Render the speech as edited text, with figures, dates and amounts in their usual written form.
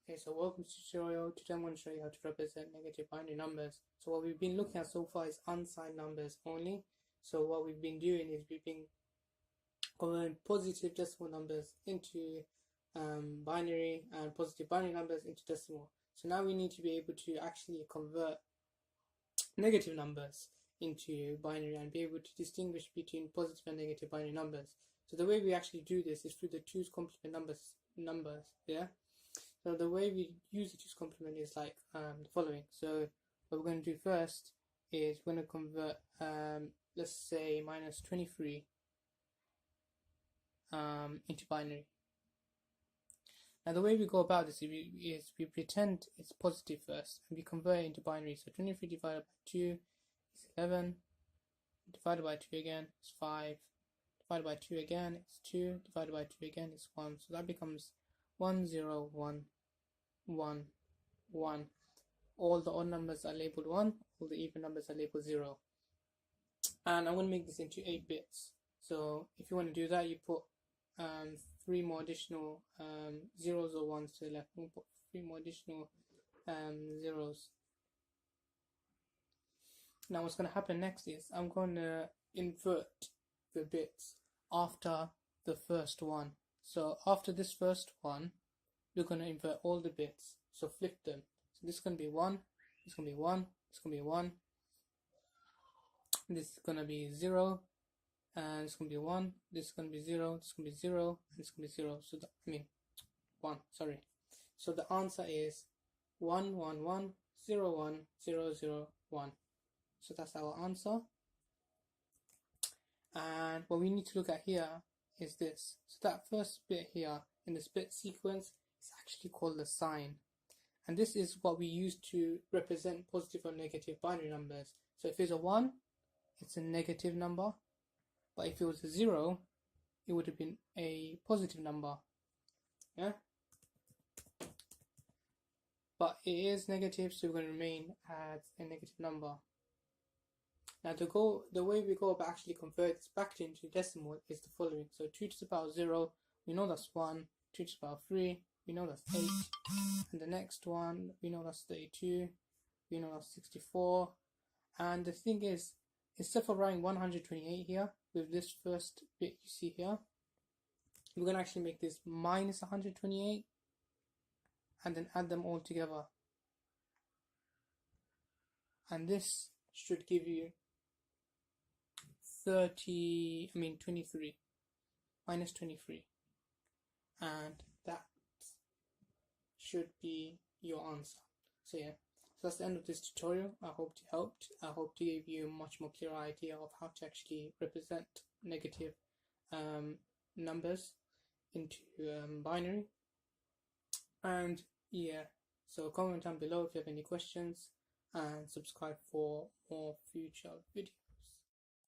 Okay, so welcome to the tutorial. Today I'm going to show you how to represent negative binary numbers. So what we've been looking at so far is unsigned numbers only. So what we've been doing is we've been converting positive decimal numbers into binary and positive binary numbers into decimal. So now we need to be able to actually convert negative numbers into binary and be able to distinguish between positive and negative binary numbers. So the way we actually do this is through the 2's complement numbers, yeah? So the way we use the 2's complement is like the following. So what we're going to do first is we're going to convert, let's say, minus 23 into binary. Now the way we go about this is we pretend it's positive first and we convert it into binary. So 23 divided by 2 is 11, divided by 2 again is 5, divided by 2 again is 2, divided by 2 again is 1. So that becomes 1, 0, 1, 1, 1. All the odd numbers are labeled 1, all the even numbers are labeled 0. And I'm going to make this into 8 bits. So if you want to do that, you put 3 more additional zeros or ones to the left. We'll put 3 more additional zeros. Now what's going to happen next is I'm going to invert the bits after the first one. So after this first one, we're going to invert all the bits. So flip them. So this is going to be 1, this is going to be 1, this is going to be 1, this is going to be 0, and it's going to be 1, this is going to be 0, this is going to be 0, and this is going to be 0. So 1, sorry. So the answer is 1, 1, 1, 0, 1, 0, 0, 1. So that's our answer. And what we need to look at here is this. So that first bit here in this bit sequence is actually called the sign. And this is what we use to represent positive or negative binary numbers. So if it's a 1, it's a negative number. But if it was a 0, it would have been a positive number. Yeah? But it is negative, so we're going to remain as a negative number. Now the way we go about actually convert this back into decimal is the following. So 2 to the power 0, we know that's 1. 2 to the power 3, we know that's 8. And the next one, we know that's 32. We know that's 64. And the thing is, instead of writing 128 here, with this first bit you see here, we're going to actually make this minus 128 and then add them all together. And this should give you 23, minus 23. And that should be your answer. So yeah, so that's the end of this tutorial. I hope it helped. I hope to give you a much more clear idea of how to actually represent negative numbers into binary. And yeah, so comment down below if you have any questions and subscribe for more future videos.